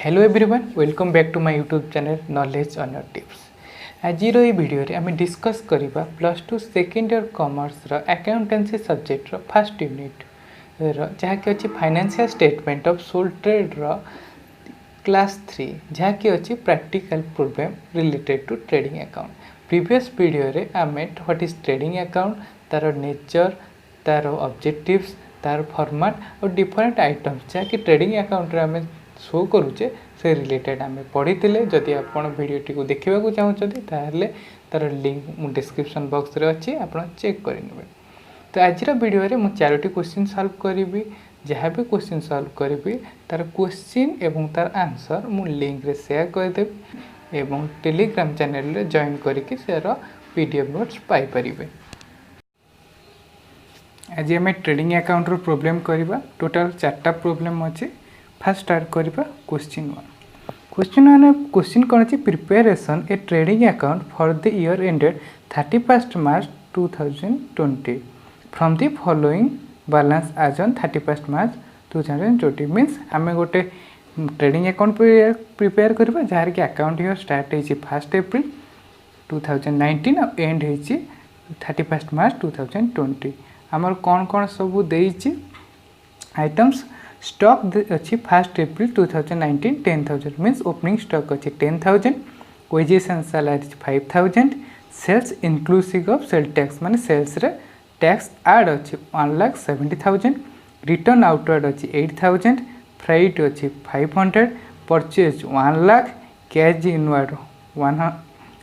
Hello everyone welcome back to my YouTube channel knowledge on your tips. आज ये video रे आम discuss करवा +2 second year commerce accountancy subject first unit जहाँकि अच्छी financial statement of sole trade class 3 जहाँकि अच्छी practical problem related to trading account. Previous video रे आम व्हाट इज ट्रेडिंग अकाउंट, तार नेचर, तार ऑब्जेक्टिव्स, तार फॉर्मेट और डिफरेंट आइटम्स जहाँकि ट्रेडिंग अकाउंट रे आम शो करुचे से रिलेटेड आम पढ़ी। जदि आप वीडियोटी को देखा चाहते ताहले तार लिंक डिस्क्रिप्शन बॉक्स रे अच्छी आप चेक करेंगे। तो आज वीडियो रे मुझे 4टी क्वेश्चन सॉल्व करी। जहाँ भी क्वेश्चन सॉल्व करी तार क्वेश्चन एवं तार आंसर मु लिंक रे शेयर करदेवी एवं टेलीग्राम चैनल रे जॉइन करके सेर पीडीएफ नोट्स पाई परिबे। आज आम ट्रेडिंग अकाउंट रो प्रॉब्लम करबा। टोटल 4टा प्रॉब्लम अच्छे। फास्ट स्टार्ट करबा क्वेश्चन 1। क्वेश्चन 1 क्वेश्चन कौन अच्छी preparation a trading account for the year ended 31 March 2020 from the following balance as on 31 March 2020 means आम गोटे ट्रेडिंग अकाउंट प्रिपेयर करबा जहाँ कि अकाउंट ईयर स्टार्ट होती 1 एप्रिल 2019 और एंड होती 31 मार्च 2020। आमर कौन कौन सब देइछि आइटम्स स्टॉक अच्छी 1 एप्रिल 2019 10,000 मीन्स ओपनिंग स्टॉक अच्छी 10,000, wages and salary 5,000, sales inclusive of sale tax माने सेल्स रे टैक्स ऐड अच्छी 1,70,000, रिटर्न आउटवर्ड अच्छी 8,000, फ्राइट अच्छी 500, purchase 1,00,000, cash inward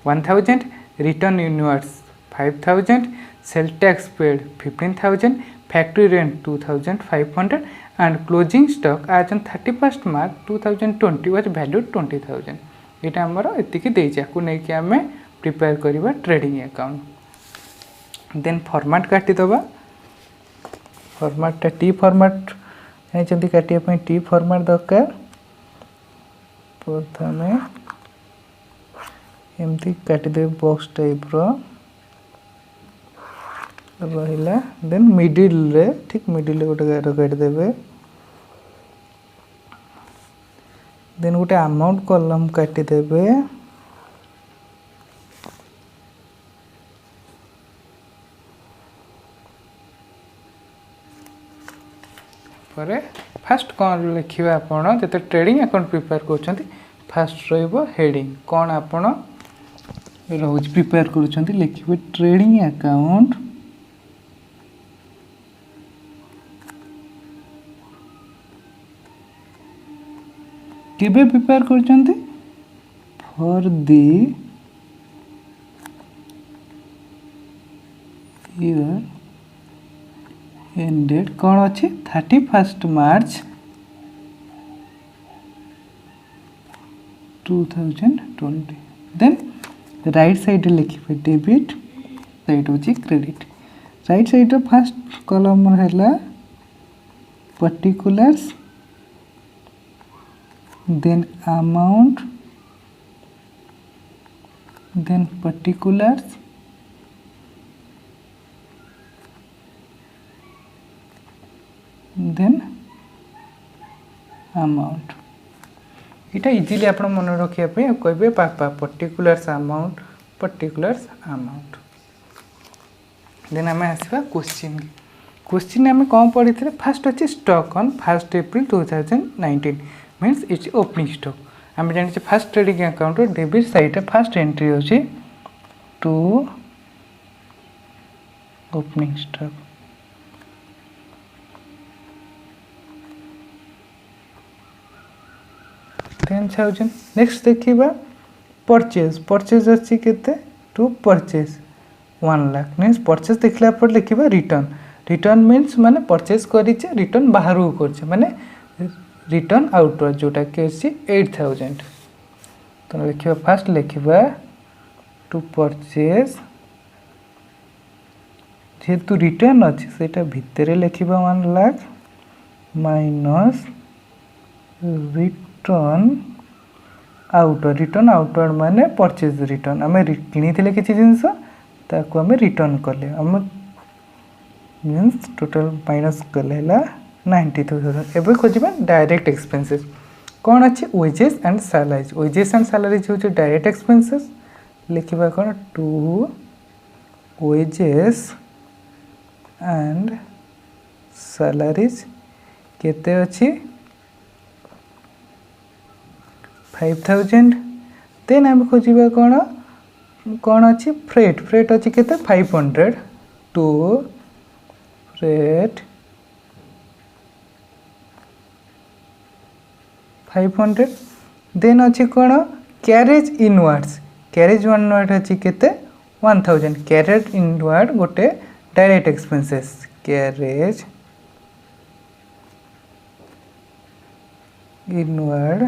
1,000, return inwards 5,000, sale tax paid 15,000, factory rent 2,500 and closing stock as on 31st March 2020 was valued 20,000। यहाँ आमर एतिकी देइछि को लेकिन आम प्रिपेयर करवा ट्रेडिंग अकाउंट। देन फॉर्मेट काटिदेबा। फॉर्मेटा टी फॉर्मेट चाहिए काटिया टी फॉर्मेट दरकार। प्रथम एमती काटिदेवे बॉक्स टाइप रहिला। देन मिडिल रे ठीक मिडिल गोटे गार काटिदेवे। देन गोटे अमाउंट कॉलम काटिदेवे। पर फास्ट कौन लिखा आपड़ जो ट्रेडिंग अकाउंट प्रिपेयर कर फास्ट हेडिंग कौन आपड़ रोज प्रिपेयर कर लिखे ट्रेडिंग अकाउंट केबे प्रिपेयर कर फॉर दी ईयर एंडेड कौन अच्छी 31 मार्च 2020। देन राइट साइड लिखे डेबिट, साइड हूँ credit. Right side first column है particulars, then amount, then particulars, then amount। इटा इजीली आप मन रखापी कहे पापा particulars amount particulars amount. Then आम आसवा क्वेश्चन। क्वेश्चन आम कौन पढ़ी थे फास्ट अच्छे stock on 1 April 2019 means it's opening stock. आम जानी fast trading account debit side fast entry अच्छी टू ओपनिंग स्टॉक। 10,000। नेक्स्ट देखा परचेज। परचेज अच्छी केते टू परचेज 1,00,000 मीन्स परचेज देखला पर लिखा रिटर्न। रिटर्न मीन्स माने परचेज करिचे रिटर्न बाहर कर माने रिटर्न आउटवर्ड जोटा कि अच्छी 8,000। तो लिखा फास्ट लिखा टू परचेज जेहेतु रिटर्न अच्छी से भितर लिखा 1,00,000 minus return outward. Return outward माने परचेज रिटर्न आम किनी किसी जिनस ताको आम रिटर्न कले आम मीन्स टोटल माइनस कले 90,000। एवं खोजा डायरेक्ट एक्सपेंसेस कौन अच्छे wages and salaries. Wages and salaries हूँ डायरेक्ट एक्सपेंसेस लिखा कौन टू वेजेस एंड सैलरीज केते अच्छी 5000। देन आम खोजा कौन कौन अच्छी फ्रेट। फ्रेट अच्छी केते 500 टू फ्रेट 500। देन अच्छी कौन कैरेज इनवर्ड्स। कैरेज इनवर्ड अच्छी केते 1000। कैरेज इनवर्ड गोटे direct expenses carriage inward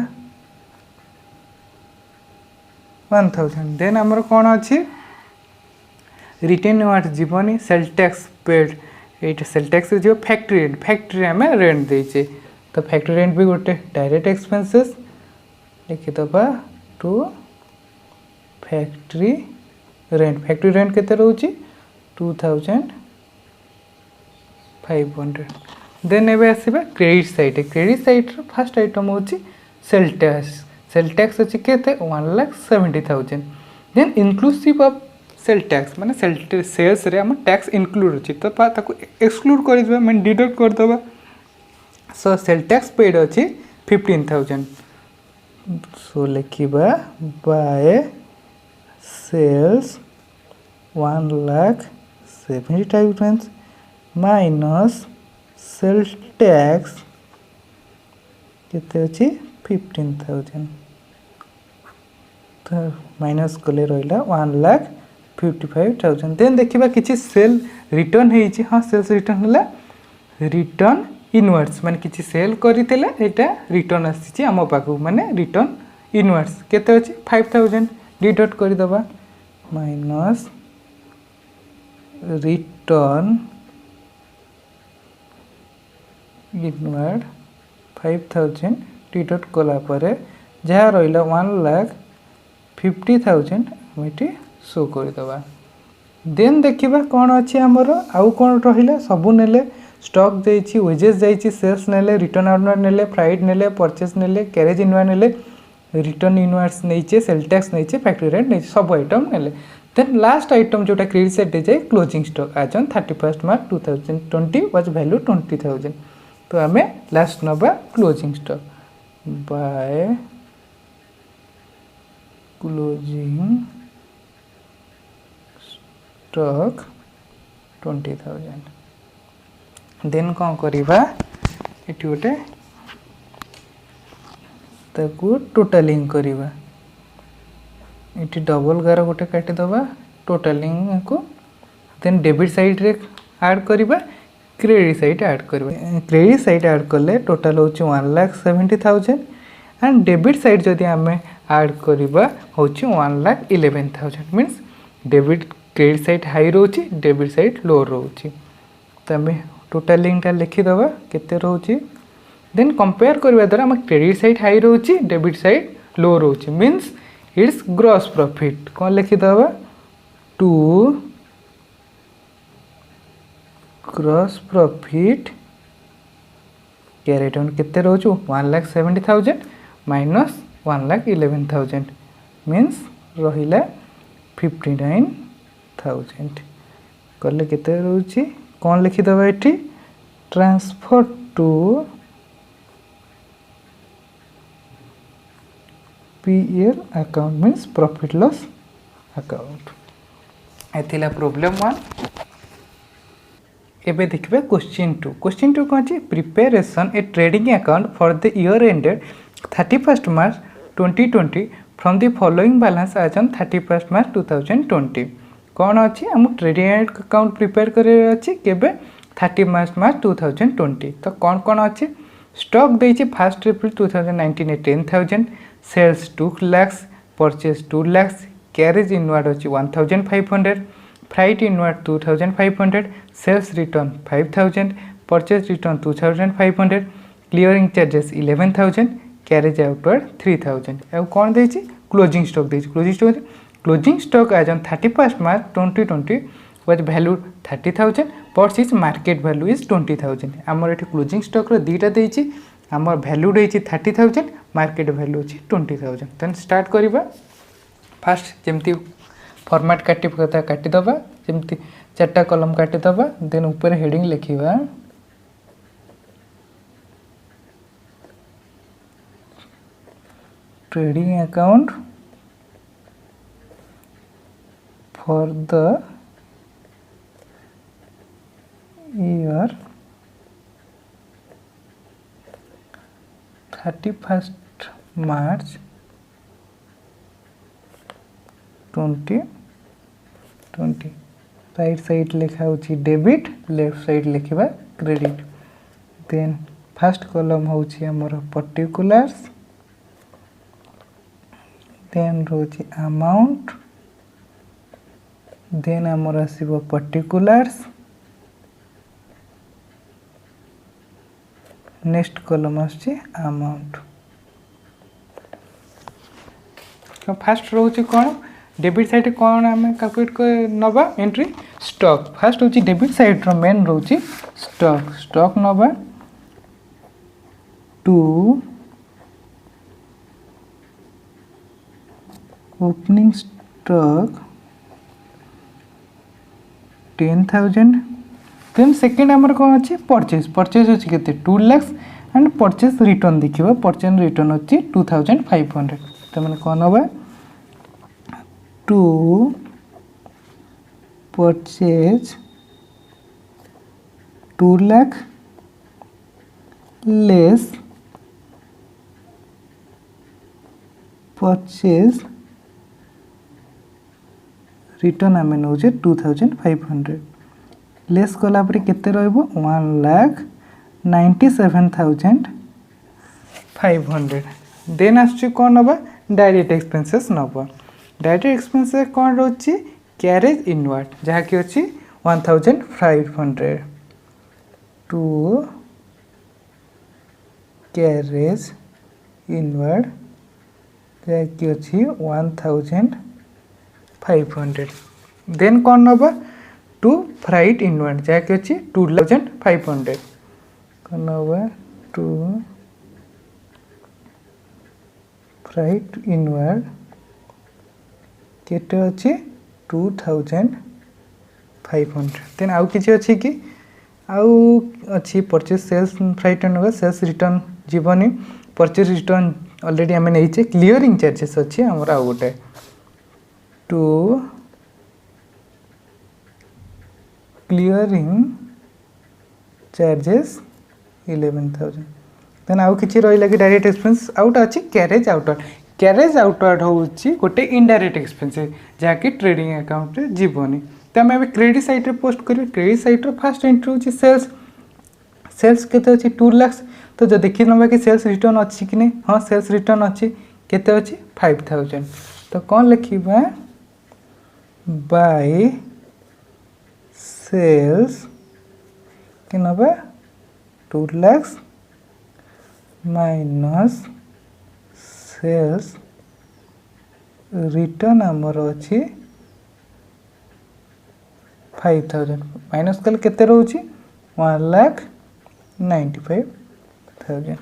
1000। Then आमर कौन अच्छी रिटेन इनवर्ड जीवनी सेल टैक्स पेड। ये सेल टैक्स जो फैक्ट्री रेंट। फैक्ट्री आम रेंट देचे तो फैक्ट्री रेंट भी गोटे डायरेक्ट एक्सपेंसेस लिखिदबा to factory rent. Factory rent केते रोची 2500। देन एबे आसीबा credit side. Credit side first item होची सेल टैक्स। सेल टैक्स अच्छी केते 1,70,000। Then inclusive of sale tax माने सेल्स रे हम टैक्स इनक्लूड अछि तो ताको एक्सक्लूड कर दिबा माने डिडक्ट कर दबा। सो सेल टैक्स पेड अछि 15,000। सो लिखिबा by sales 1,70,000 minus sale tax केते अछि 15,000 तो माइनस कले रहिला 1,55,000। देन देखिबा किछि सेल रिटर्न हेछि। हाँ सेल्स रिटर्न हला रिटर्न इनवर्ड्स माने किछि सेल करितेले एटा रिटर्न आसीछि हम पाखु माने रिटर्न इनवर्ड्स केते अछि 5,000 डिडक्ट करि दबा माइनस रिटर्न इनवर्ड 5,000 डिडक्ट कला परे जहाँ रहिला 1,50,000 हमें शो करदे। देन देखिबा कौन अच्छी आमर आउ कौन रहिला सबू नेले स्टॉक जाइछि वेजेस जाइछि सेल्स नेले रिटर्न इनवर्ड नेले फ्राइड नेले परचेस नेले कैरेज इनवर्ड नेले रिटर्न इनवर्ड्स नहींचे सेल टैक्स नहींचे फैक्ट्री रेंट नहीं सब आइटम नेले। देन लास्ट आइटम जोटा क्रेडिट साइड जाए closing stock as on 31 March 2020 was value 20,000। तो आम लास्ट नवा closing stock by closing stock 20,000। Then कौन करिबा एटी गोटे ताकू टोटलिंग करिबा एटी डबल गार गोटे काटी दबा टोटलिंग को। देन डेबिट साइड रे ऐड करिबा क्रेडिट साइड ऐड करिबा। क्रेडिट साइड ऐड करले टोटल होची 1,70,000 एंड डेबिट साइड जदि आमे ऐड करिबा होची 1,11,000 means debit credit side high रोची डेबिट साइड लो रोची। तो आम टोटलिंग टा लिखि दबा केते रोची। देन कंपेयर करबा द्वारा हम क्रेडिट साइड हाई रोची डेबिट साइड लो रोची मींस इट्स ग्रॉस प्रॉफिट कौन लिखि दबा to gross profit carry down केते रोचु 1,70,000 माइनस 1,11,000 मींस रहिला 59,000 कले केते रोची कौन लिखि दबा एठी transfer to PL account means profit loss account. एथिला प्रॉब्लम 1। एबे देखिबे क्वेश्चन 2। क्वेश्चन 2 कौन preparation a trading account for the year ended 31 March 2020 from the following balance as on 31 March 2020। कौन अच्छी आम ट्रेडिंग अकाउंट प्रिपेयर करे अच्छी केबे 30 मार्च 2020। तो कौन अच्छी स्टॉक देछि 1 April 2019 10,000 sales 2 lakhs purchase 2 lakhs carriage inward अच्छी 1,500 freight inward 2,500 sales return 5,000 purchase return 2,500 clearing charges 11,000 carriage outward 3,000। अब कौन देछि क्लोजिंग स्टॉक देछि। Closing stock as on 31 March 2020 was value 30,000 but is market value is 20,000। आमर ये closing stock रो दीटा देछि आमर value रही 30,000 मार्केट भैल्यू अच्छी 20,000 देन स्टार्ट करवा फास्ट जमती फॉर्मेट काटा काटिदबा जमती 4टा कॉलम काटिदबा देन ऊपर हेडिंग लिखा trading account for the year 31st March 2020 right side लिखा होची डेबिट लेफ्ट साइड लिखा क्रेडिट देन फर्स्ट कॉलम होची हमर पर्टिकुलर्स देन रोची अमाउंट देन आमर आसीबो पर्टिकुलर्स नेक्स्ट कॉलम आछी अमाउंट तो फर्स्ट रोची कोन डेबिट साइड कोन आमे कैलकुलेट कर नबा एंट्री स्टॉक फर्स्ट होची डेबिट साइड रो मेन रोची स्टॉक स्टॉक नबा to opening stock 10,000 then second आमर कौन अच्छी परचेज अच्छी के 2 लाख एंड परचेज रिटर्न देखा परचेज रिटर्न अच्छी 2,500 तो मैंने कौन हम to purchase 2 lakh less purchase return आम नौ 2,500 लेस कला केते 1,97,500 देन आसुची कौन नबा डायरेक्ट एक्सपेंसेस नबा डायरेक्ट एक्सपेंसेस कौन रोची कैरेज इनवर्ड जहाँ कि अच्छी 1,500 टू कैरेज इनवर्ड जहाँ कि अच्छी 1,500 देन कौन नबा टू फ्राइट इनवर्ड जहाँ कि अच्छी 2,500 कौन नबा टू फ्राइट इनवर्ड केटे अच्छी 2,500 देन आउ किसी अच्छी कि आउ अच्छी purchase sales freight inward sales return जीवनी परचेज रिटर्न ऑलरेडी आम नहीं क्लीयरिंग चार्जेस अच्छी आमर आउ गोटे टू क्लीयरिंग चार्जेस 11,000 देन आउ किसी रही कि डायरेक्ट एक्सपेंस आउट अच्छी कैरेज आउटवर्ड हूँ गोटे इनडायरेक्ट एक्सपेंस जहाँकि ट्रेडिंग अकाउंट रे जीवनी तो आम क्रेडिट साइड रे पोस्ट करें credit side row first entry होची सेल्स केते अच्छी 2 लाख तो जो देखी नवा कि सेल्स रिटर्न अच्छी कि नहीं हाँ सेल्स रिटर्न अच्छी केते अच्छी 5,000 तो कौन लिखा बाय सेल्स कि नवा 2 लाख माइनस सेल्स रिटर्न आमर अच्छी 5,000 माइनस कल केते रोची 1,95,000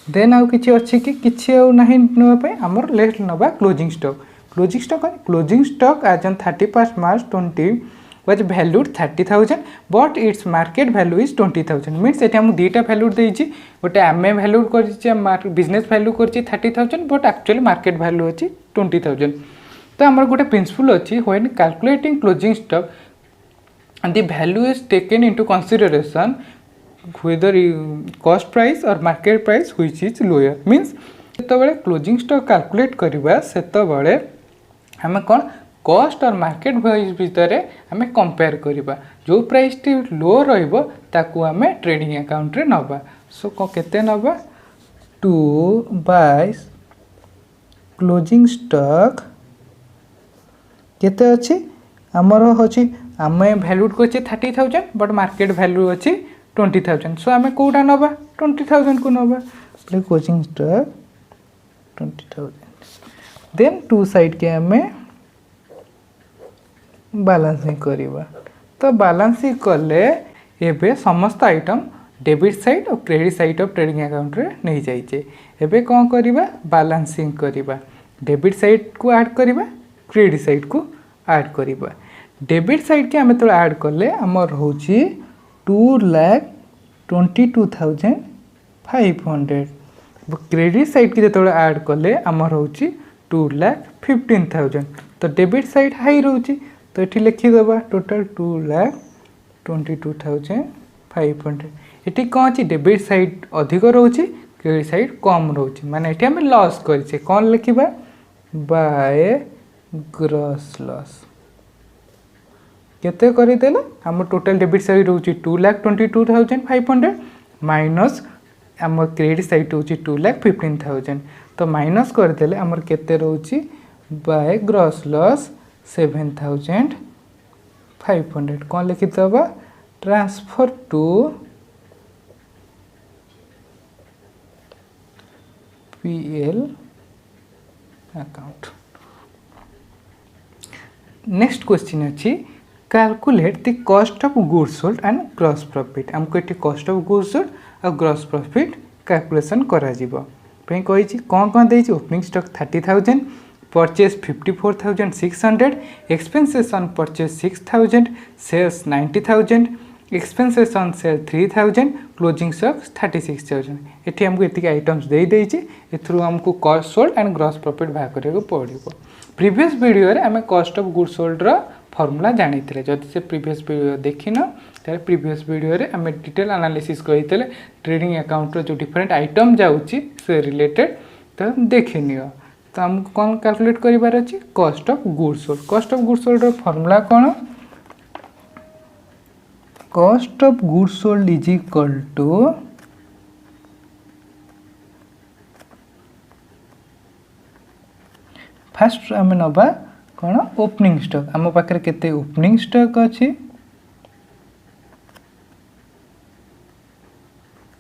देन आउ किछि अच्छी कि किछि आउ नाही नबा आमर लेस्ट नबा closing stock as on 31st March 20 was valued 30,000 but its market value is 20,000 means ये हम दुईटा भैल्यू देछि गोटे आम भैल्यू कर बिजनेस भैल्यू कर 30,000 बट एक्चुअली मार्केट भैल्यू अच्छी 20,000 तो आमर गोटे प्रिंसिपल अच्छी when calculating closing stock the value is taken into consideration whether cost price or market price which is lower means सेतबेले क्लोजिंग स्टॉक कैलकुलेट करबा सेतबेले हमें कौन कॉस्ट और मार्केट प्राइस भितर आम कंपेयर करबा जो प्राइस टी लो रहिबो ताकू आम ट्रेडिंग अकाउंट रे नबा सो केते नबा टू बाय क्लोजिंग स्टॉक केते अछि हमर होछि आम भैल्यू कर 30,000 बट मार्केट भैल्यू अच्छी 20,000 सो आम कौटा नबा 20,000 को नबा closing stock 20,000 then two side के आम बैलेंसिंग करवा तो बैलेंसिंग कले एबे समस्त आइटम डेबिट साइड और credit side of trading account रे नहीं जाइए। एबे कौन करिबा बैलेंसिंग करिबा डेबिट साइड को ऐड करिबा क्रेडिट साइड को ऐड करिबा। डेबिट साइड के आम तो ऐड कले आमर हूँ 2,22,500। क्रेडिट साइड की जो ऐड कले आमर हूँ 2,15,000। तो डेबिट साइड हाई रोचे तो ये लिखिदेवा टोटाल 2,22,500। ये कौन अच्छी डेबिट साइड अधिक रोचे क्रेडिट साइड कम रोचे माने ये आम लॉस करें कौन लिखा बाय ग्रॉस लॉस केते करदेले आम टोटाल डेबिट साइड रोचे 2,22,500 माइनस आम क्रेडिट साइड रोचे 2,15,000। तो माइनस करदेले आमर केते रोचे बाय ग्रॉस लॉस 7,500। कौन लिखिदबा transfer to PL account. Next question अच्छी calculate the cost of goods sold and gross profit. हमको ये कॉस्ट ऑफ गुड्स सोल्ड और ग्रॉस प्रॉफिट कैलकुलेशन करा जीवो कही कौन कौन दे opening stock 30,000 purchase 54,600 expenses on purchase 6,000 sales 90,000 expenses on sale 3,000 closing stock 36,000। ये हमको ये आइटम्स दे एथरू हमको cost sold and gross profit बाहर करने पड़ो। प्रीवियस वीडियो रे आम कॉस्ट ऑफ गुड्स सोल्ड रो फॉर्मूला जानी जदि से प्रीवियस वीडियो देखिन तो प्रीवियस वीडियो रे आम डिटेल एनालिसिस करते ट्रेडिंग अकाउंट रो जो डिफरेंट आइटम जाऊँगी से रिलेटेड तो देखनी। तो हमको कौन कैलकुलेट करिवार अछि cost of goods sold. Cost of goods sold रो फॉर्मूला कौन cost of goods sold is equal to first आम नबा कौन ओपनिंग स्टॉक आम पाखे केते ओपनिंग स्टॉक अच्छी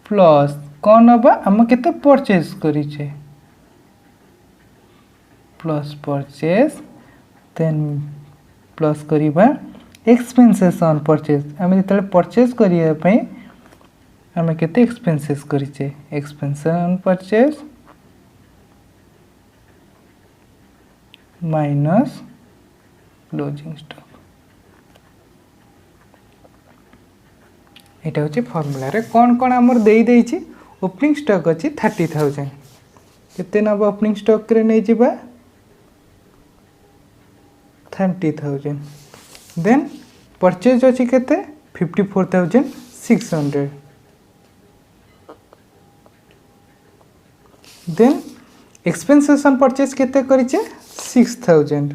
प्लस कौन नबा आम केते परचेज करिछे प्लस परचेज देन प्लस करिबा एक्सपेंसेस ऑन परचेज आम जो परचेज करने आम केते एक्सपेंसेस करिछे expenses on purchase minus closing stock. यहाँ हूँ फर्मूला रे कौन कौन आमर दे ओपनिंग स्टॉक अच्छी 30,000 केते नबा ओपनिंग स्टॉक रे नहीं जिबा 30,000 देन परचेज अच्छी केते 54,600 देन एक्सपेंसेस ऑन परचेज केते करिचे 6,000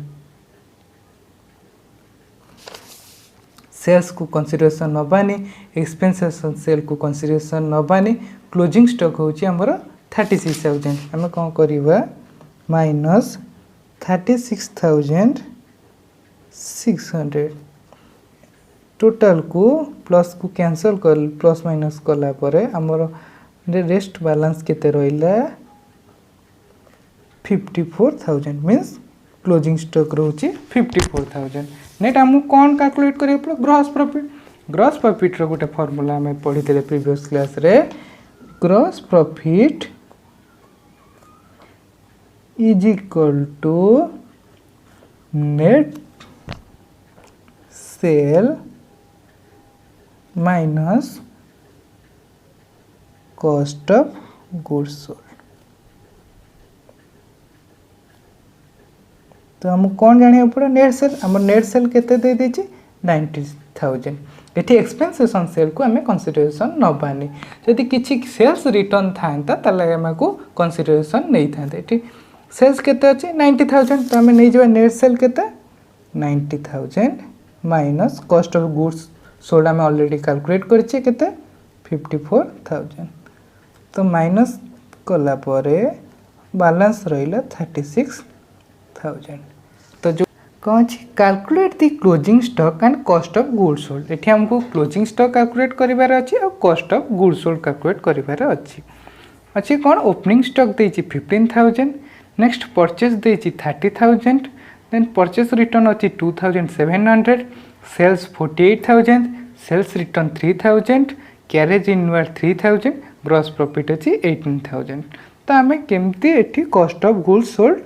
सेल्स को कंसीडरेशन नबानी एक्सपेंसेस ऑन सेल को कंसीडरेशन नबानी क्लोजिंग स्टॉक होची हमर 36,000 आम कौन करवा माइनस 36,600 टोटल को प्लस को कैंसल कर प्लस माइनस कला परे हमर रेस्ट बैलेंस केते रहिला 54,000 मीन्स क्लोजिंग स्टॉक रोची 54,000। नेक्स्ट आमको कौन कैलकुलेट करिए ग्रॉस प्रॉफिट। ग्रॉस प्रॉफिट रो गोटे फॉर्मूला आम पढ़ी प्रीवियस क्लास रे gross profit is equal to net sale minus cost of goods sold. तो हमको कौन जानिया पड़ा नेट सेल आम नेट सेल केते दे देछि 90,000। ये एक्सपेंसेस ऑन सेल को आम कंसीडरेशन नबानी जदि किसी सेल्स रिटर्न था ताले आमको कंसीडरेशन नहीं था। ये सेल्स केते अछि 90,000 तो आम नहीं जावा नेट सेल केते 90,000 minus cost of goods sold आम ऑलरेडी कैलकुलेट करछे केते 54,000 तो माइनस कला परे बैलेंस रहिला 36,000। तो जो कौन calculate the closing stock and cost of goods sold. ये हमको क्लोजिंग स्टॉक कैलकुलेट करिवार अछि और cost of goods sold calculate करिवार अछि कौन ओपनिंग स्टॉक देछि 15,000 नेक्स्ट परचेज देछि 30,000 देन परचेज रिटर्न अछि 2,700 sales 48,000 sales return 3,000 carriage inward 3000 gross profit अच्छी 18000 तो आम केमती एठी cost of goods sold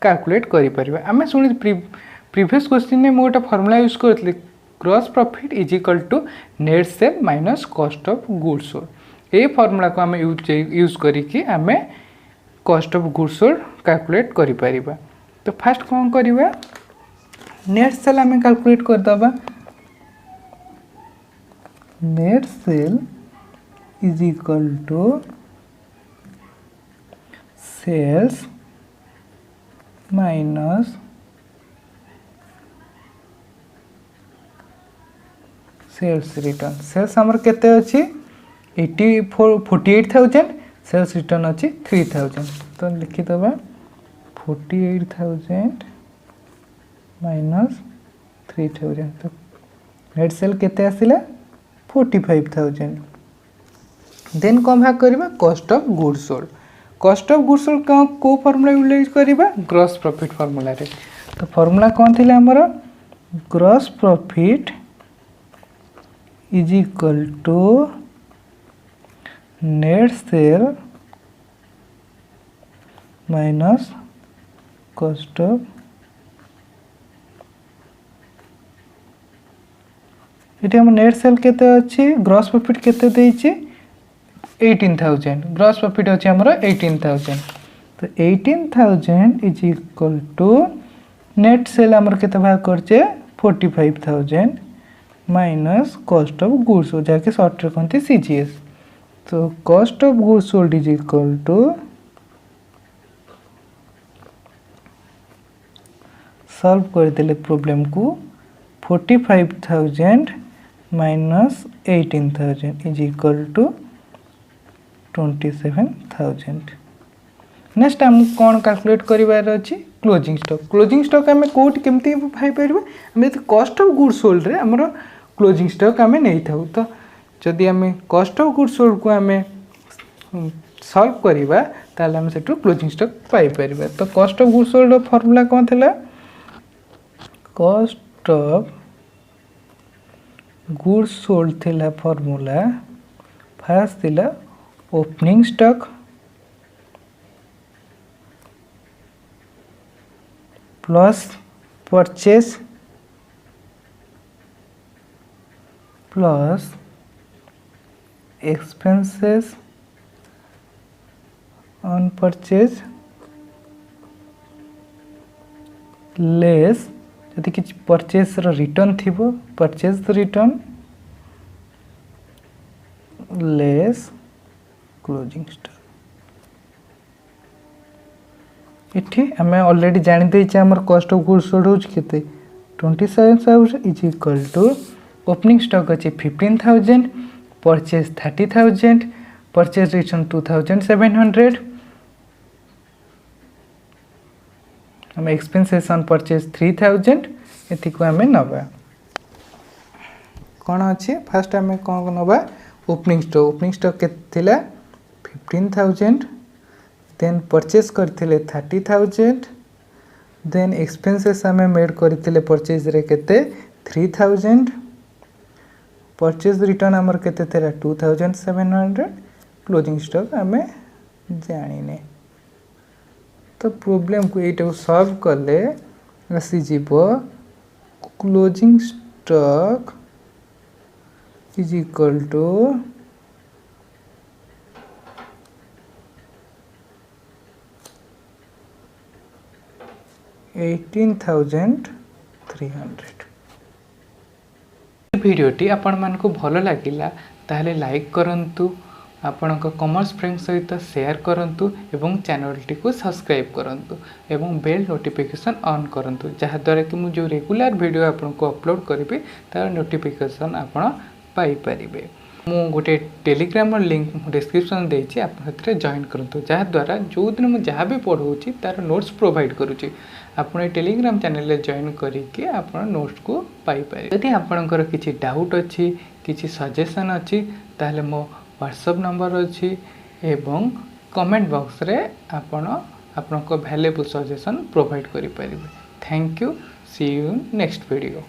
calculate करि परिबा आम शुणी प्रीवियस क्वेश्चन में मोटा फार्मूला यूज करथले gross profit is equal to net sale minus cost of goods sold ए फार्मूला को आम यूज करिकि आम cost of goods sold calculate करि परिबा तो फास्ट कौन करवा नेट सेल आम calculate करदबा net sale is equal to sales minus sales return sales आमर केते अछि 48,000 सेल्स रिटर्न अछि 3,000 तो लिखि दबा 48,000 माइनस 3,000 तो नेट सेल केते आसिला 45,000 देन कौन भाग करबा कॉस्ट ऑफ गुड्स सोल्ड को फार्मूला यूज करबा ग्रॉस प्रॉफिट फार्मूला रे तो फार्मूला कौन थिला हमर gross profit is equal to net sale minus cost of ये हम नेट सेल केते अच्छी ग्रॉस प्रॉफिट केते देइछि 18,000 ग्रॉस प्रॉफिट अच्छे हमर 18,000 तो 18,000 is equal to net sale हमर केते भाग करछे 45,000 minus cost of goods sold जाके शॉर्ट रे कहते सीजीएस तो cost of goods sold is equal to solve कर देले प्रॉब्लम को 45,000 minus 18,000 is equal to 27,000 next हम कौन कैलकुलेट करिवार अछि क्लोजिंग स्टॉक आम कोट केमती भाई परबा हम कॉस्ट ऑफ गुड्स सोल्ड रे हमर क्लोजिंग स्टॉक आम नहीं थाउ तो जदि आम कॉस्ट ऑफ गुड्स सोल्ड को आम सॉल्व करिबा ताले हम सेटू क्लोजिंग स्टॉक पाई परबा तो cost of goods sold formula कोन थिला कॉस्ट ऑफ गुड्स सोल्ड थिला फार्मूला फर्स्ट थिला opening stock plus purchase plus expenses on purchase less यदि कि परचेज रिटर्न थी purchase return less closing stock इठी हमें ऑलरेडी जानी देइछे हमर कॉस्ट ऑफ गुड्स सोल्ड होछ केते 27,000 is equal to opening stock अछि 15,000 परचेज 30,000 परचेज रिटर्न 2,700 हम एक्सपेंसेस ऑन परचेज 3,000 एति को हमें नबा कोन अछि फर्स्ट हमें कोन नबा ओपनिंग स्टॉक के थिला 15,000 देन परचेज करथिले 30,000 देन एक्सपेंसेस हमें मेड करथिले परचेज रे केते 3,000 परचेज रिटर्न हमर केते थिला 2,700 क्लोजिंग स्टॉक हमें जानिने तो प्रॉब्लम को एटा सॉल्व करले आसी जीवो closing stock is equal to 18,300 भिडियोटी आपण मान को भल लगिला ताहले लाइक करंतु आपणक कॉमर्स फ्रेंड सहित शेयर करंतु एवं चैनल टी को सब्सक्राइब करंतु एवं बेल नोटिफिकेशन ऑन करंतु जहा द्वारा कि मु जो रेगुलर वीडियो आपन को अपलोड करिबे तार नोटिफिकेशन आपण पाई परिबे मु गोटे टेलीग्राम लिंक डिस्क्रिप्शन देछि आप हतरे जॉइन करंतु जहा द्वारा जो दिन मु जहा भी पढौछि तार नोट्स प्रोवाइड करूछि आपण टेलीग्राम चैनल रे जॉइन करिके आपण नोट्स को पाई पारे यदि आपनकर किछि डाउट अछि किछि सजेशन अछि ताले मो व्हाट्सएप नंबर अछि एवं कमेंट बॉक्स रे आपण आपनको वैल्यूएबल सजेशन प्रोवाइड करि परिबे thank you see you in next video.